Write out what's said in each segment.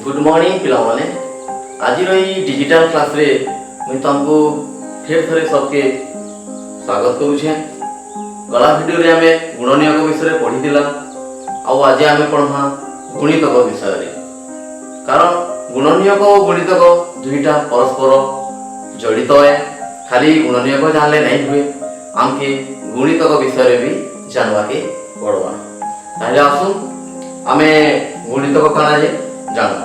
Good morning पिला माने आज डिजिटल क्लास रे मुझे तुमको फिर थे सबके स्वागत करुचे। गला वीडियो रे आमे गुणनीयक विषय पढ़ी आज आम पढ़ा गुणितक विषय रे। कारण गुणनीयक और गुणितक दुईटा परस्पर जड़ित है। खाली गुणनीयक जानले नहीं हुए, आमके गुणितक विषय भी जानवा के पड़वा। ताहले आसुन आमे गुणितक काना जे जानवा।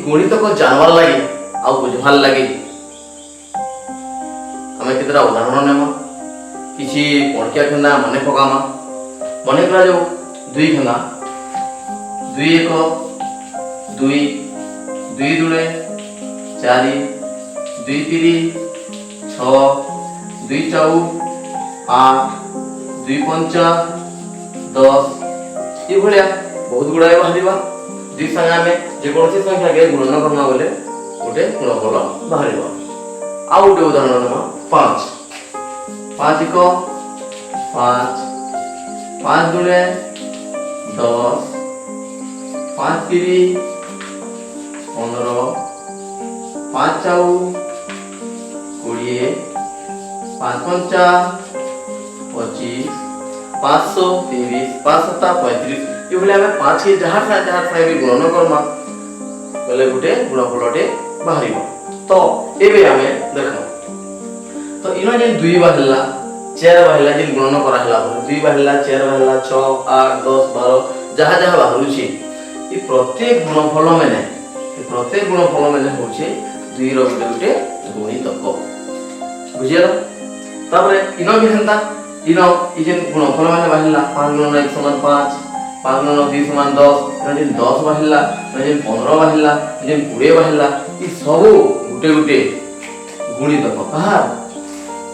गुणितक जानवार लगे आ बुझवार लगे आमे केतरा उदाहरण नेमा। किछि पणकिया खेंदा मने पकामा। मने करा जो दुई खेंदा दुई एक दुई दुई दुणे चारि दुई तिरी छ दुई चाउ आठ दुई पंचा 10 ये भलिया बहुत गुड़ाए बाहरिबा। दुई संगे आमे जेकोसी संख्या के गुणन करना बोले गोटे गुणफल बाहरिबा। आ गोटे उदाहरण नेमा 5 5 एक 5 5 दुणे 10 5 तिरी 15 5 चाउ 20 5 पंचा 25 530 5 सत्ता 35 ये भले हमें 5 के जहां भी गुणन करमा बोले गोटे गुणफलटे बाहरिबो। तो एबे हमें देखो तो इनो जे 2 बाहरला 4 बाहरला जे गुणन करा हला 2 बाहरला 4 बाहरला 6 8 10 12 जहां बाहरुची ये प्रत्येक गुणफल माने होचे 2 रो गोटे गुणितक बुझियला। तापरे इनो भी हंता इनो इजे गुणफल माने बाहरला 5 गुणन 1 समान 5 5 गुणन 2 समान 10 इनो 10 बाहरला इनो 15 बाहरला इनो 20 बाहरला ई सब गोटे गुणितक कहा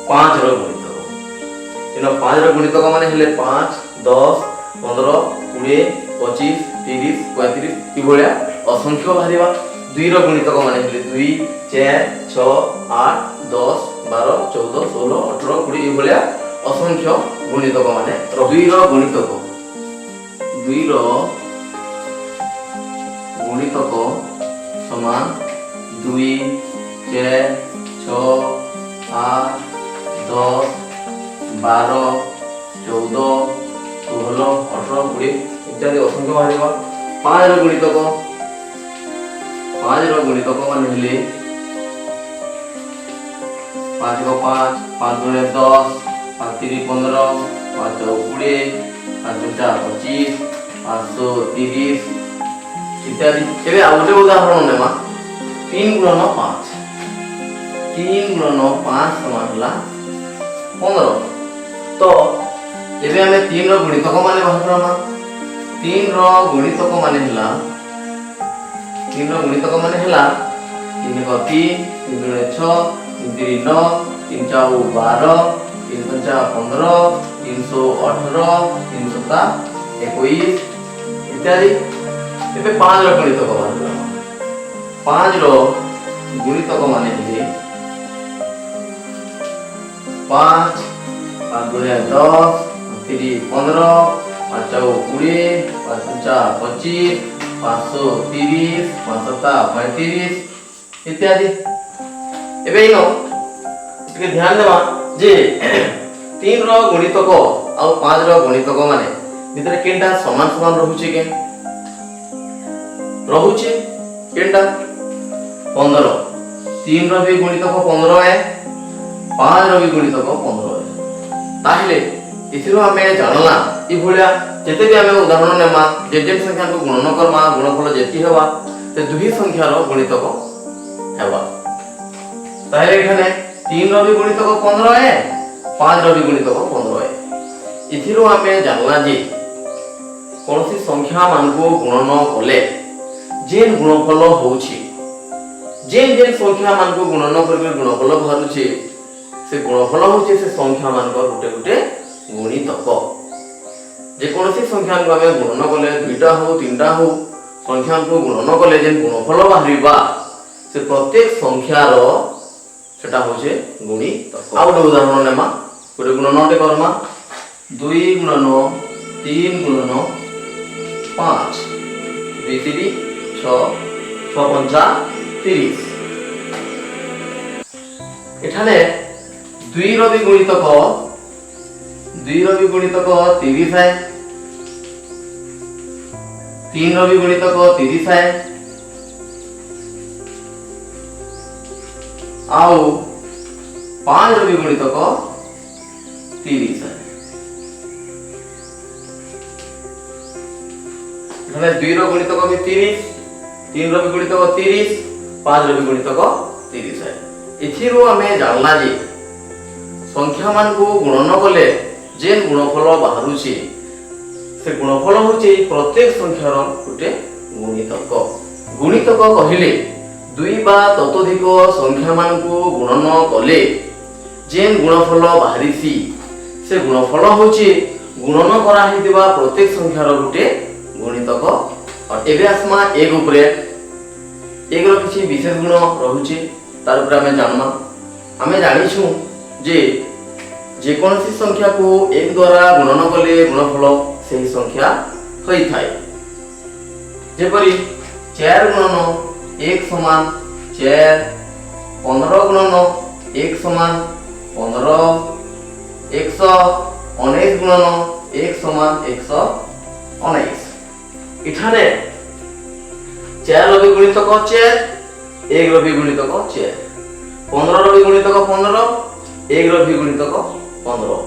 5 रो गुणितक। इनो 5 रो गुणितक माने हेले 5 10 15 20 25 30 35 ई भलिया असंख्य बाहरिबा। 2 रो गुणितक माने हेले 2 4 6 8 10 12 14 16 18 20 ई भलिया असंख्य गुणितक माने 2 रो गुणितक समान 2 4 6 8 10 12 14 16 18 20 इत्यादि असंख्य बाहरिबा। 5 रो गुणितक माने हेले 5 को 5 5 दुणे 10 5 तिरी 15 5 चौ 20 5 पंचा 25 530 इत्यादि। एबे आ गोटे उदाहरण नेमा 3 गुणन 5 समान हला 15। तो एबे हमें 3 रो गुणितक माने बाहर करमा। 3 रो गुणितक माने हला 3 को 3 3 दुणे 6 3 तिरी 9 3 चाउ 12 3 पंचा 15 318 3 सत्ता 21 इत्यादि। एबे 5 रो गुणितक बाहर 5 रो गुणितक माने हे 5 5 दुणे 10 3 15 5 चाउ 20 5 पंचा 25 530 5 सत्ता 35 इत्यादि। एबे इनो इसके ध्यान देवा जे 3 रो गुणितक आ 5 रो गुणितक माने भितर केनटा समान रहउचे के केनटा 15। 3 रो भी गुणितक 15 है 5 रो भी गुणितक 15 है। ताहिले इथिरो हमें जानला ई भलिया जेते भी हमें उदाहरण नेमा जे संख्या को गुणन करमा गुणफल जेति हेबा ते दुही संख्या रो गुणितक हेबा। ताहिले एखाने 3 रो भी गुणितक 15 है 5 रो भी गुणितक 15 है। इथिरो हमें जानला जे कोनसी संख्या मान को गुणन कले जेन गुणफल होउची जेन संख्या मान को गुणन करके गुणफल बाहरुची से गुणफल होउची से संख्या मान को गोटे गुणितक। जे कोनसी संख्या को हमें गुणन कले दुईटा हो तीनटा हो संख्या को गुणन कले जेन गुणफल बाहरिबा से प्रत्येक संख्या रो सेटा होचे गुणितक। आ गोटे उदाहरण नेमा गोटे गुणनटे करमा 2 गुणन 3 गुणन 5 2 3 6 6 पंचा 30 एठाने 2 रो भी गुणितक 30 है 3 रो भी गुणितक 30 है आओ 5 रो भी गुणितक 30 है। एठाने 2 रो गुणितक भी 30 3 रो भी गुणितक 30 5 रो भी गुणितक 30 है। इथिरु आमे जानला जे संख्या मान को गुणन कले जेन गुणफल बाहरुची से गुणफल होची प्रत्येक संख्यार गोटे गुणितक। गुणितक कहिले दुई बा ततोधिक संख्या मान को गुणन कले जेन गुणफल बाहरिसी से गुणफल होची गुणन करा हिदिबा प्रत्येक संख्यार गोटे गुणितक। और एबे आसमा एक उपरे एक रो किछि विशेष गुण रहुची तार ऊपर आमे जानमा। आमे जानिछु जे कोनसी संख्या को एक द्वारा गुणन कले गुणफल सही संख्या होई थाए। जेपरि 4 गुणन 1 समान 4 15 गुणन 1 समान 15 119 गुणन 1 समान 119। इठाने 4 रो भी गुणितक 4 1 रो भी गुणितक 4 15 रो भी गुणितक 15 1 रो भी गुणितक 15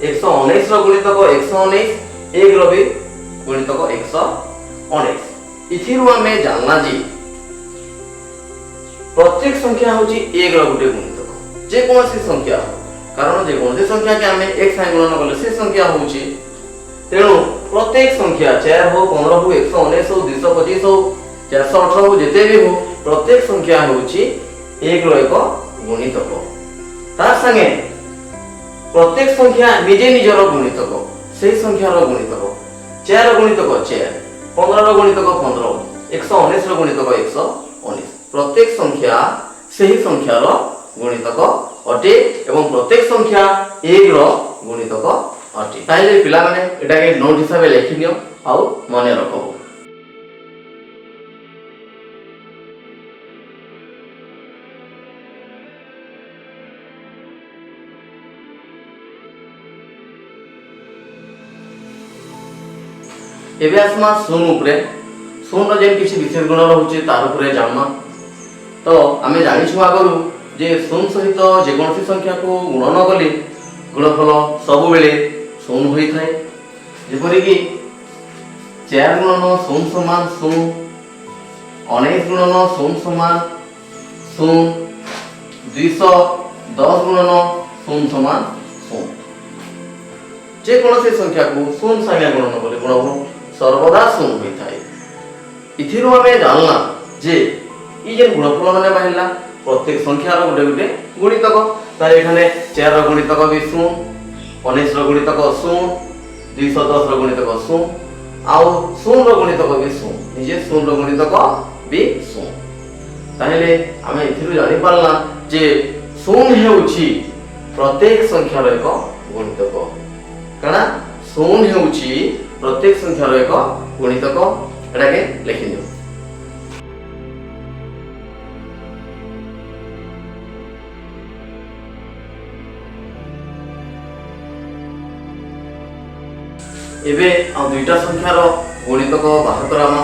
119 रो गुणितक 119 1 रो भी गुणितक 119। इथिरु आमे जानला जी प्रत्येक संख्या होची 1 रो गुटे गुणितक। जे कोनसी संख्या कारण जे कोनसी संख्या के आमे 1 साइ गुणन करले से संख्या होची तेणु प्रत्येक संख्या 4 हो 15 हो 119 हो 225 हो 418 हो जेते भी हो प्रत्येक संख्या होची 1 रो एक गुणितक। तार संगे प्रत्येक संख्या निजे निजर गुणितक सेही संख्यार गुणितक 4 रो गुणितक 4 15 रो गुणितक 15 119 रो गुणितक 119 प्रत्येक संख्या सेही संख्यार गुणितक अटे एवं प्रत्येक संख्या 1 रो गुणितक अटे। ताइले पिला माने एटा के नोट हिसाब लिखि नियो आउ मने रखो। एबे आसमा शून्य उपरे शून्य रो जेन किछि विशेष गुण रहउचे तार उपरे जानमा। तो आमे जानिछु आगरु जे शून्य सहित जे कोनसी संख्या को गुणन कले गुणफल सब बेले शून्य होई थाए। जेपरि कि 4 गुणन शून्य समान शून्य 19 गुणन शून्य समान शून्य 210 गुणन शून्य समान शून्य। जे कोनसी संख्या को शून्य संख्या गुणन कले गुणफल सर्वदा शून्य होई थाए। इथिरु आमे जानला जे ई जे गुणफल माने बाहिला प्रत्येक संख्यार गोटे गोटे गुणितक। तार एखाने 4 रो गुणितक भी शून्य 19 रो गुणितक शून्य 210 रो गुणितक शून्य आउ शून्य रो गुणितक भी शून्य निजे शून्य रो गुणितक भी शून्य। ताहेले आमे इथिरु जानि पारला जे शून्य हेउची प्रत्येक संख्यार एक गुणितक। काना शून्य हेउची प्रत्येक संख्यार एक गुणितक। एटा के लिखि दियो। एबे आ दुईटा संख्यार गुणितक बाहर करामा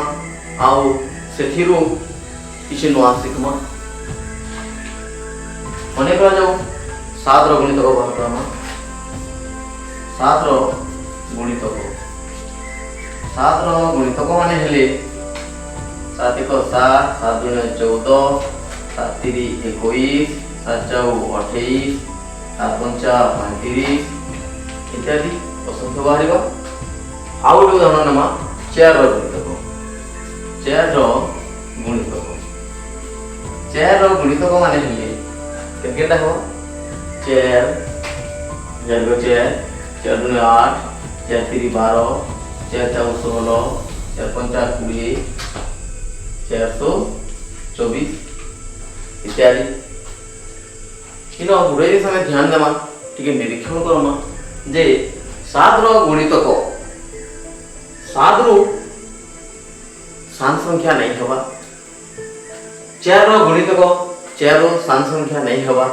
आउ सेथिरु किछि नोआ सिखमा। मने करा जाऊ 7 रो गुणितक बाहर करामा 7 रो गुणितक 7 रो गुणितक माने हेले 7 1 7 7 2 14 7 3 21 7 4 28 7 5 35 इत्यादि असंख्य बाहरिबा। आउ गोटे उदाहरण नमा 4 रो गुणितक 4 रो गुणितक 4 रो गुणितक माने हेले केकेटा हो 4 4 को 4 4 2 8 4 3 12 4 4 16 4 5 20 424 इत्यादि। इनो गुड़े समय ध्यान देमा टिके निरीक्षण करमा जे 7 रो गुणितक 7 रु सान संख्या नहीं हवा 4 रो गुणितक 4 रो सान संख्या नहीं हवा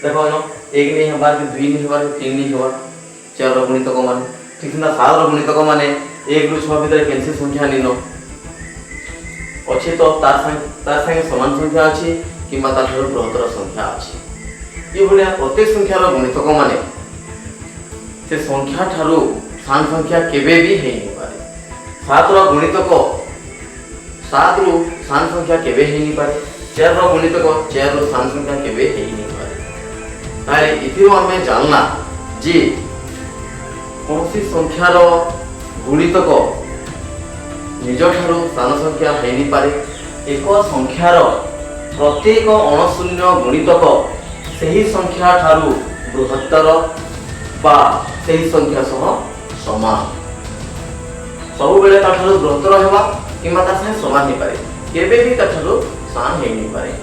देखो न 1 नहीं हवा कि 2 नहीं हवा 3 नहीं हवा 4 रो गुणितक माने ठीक ना 7 रो गुणितक माने 1 रु 6 भीतर केनसी संख्या निनो अच्छे तो तार संगे समान संख्या अच्छी कि बृहत्तर संख्या अच्छी ये भाया प्रत्येक संख्यार गुणितक माने से संख्या ठारू सान संख्या केबे भी है नहीं पारे 7 रो गुणितक 7 रु सान संख्या केबे है नहीं पारे 4 रो गुणितक 4 रु सान संख्या केबे है नहीं पारे ताले इथिरो हमें जानना जे कौनसी संख्यार गुणितक निज ठारू सान संख्या है नहीं पारे एक संख्यार प्रत्येक अणशून्य गुणितक सही संख्या ठारू बृहत्तर बा सही संख्या सह समान सब बेले ता ठारू बृहत्तर हेबा किंबा ता सह समान हे पारे केबे भी ता ठारू सान हे नहीं पारे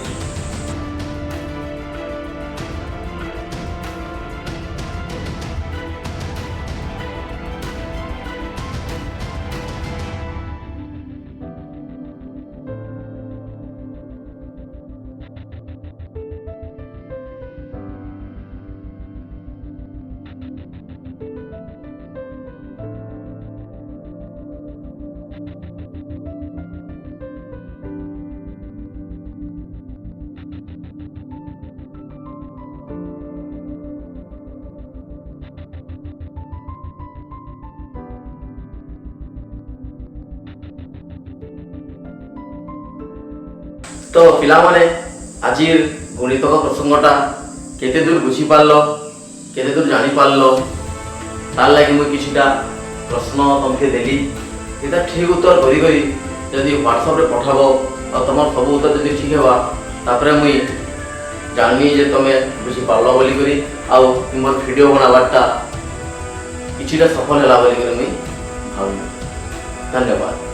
तो पिला माने आज गणितक प्रसंगटा केते दूर बुझी पारलो केते दूर जानी पारलो तार लागि मुई किछिटा प्रश्न तुमके देली एटा ठीक उत्तर करी करी जदि व्हाट्सएप रे पठाबो और तमर सब उत्तर जदि ठीक हेबा तापरे मुई जाननी जे तमे बुझी पारलो बोली करी आ मोर वीडियो बनाबाटा किछिटा सफल होला बोली करी मुई भाबी धन्यवाद।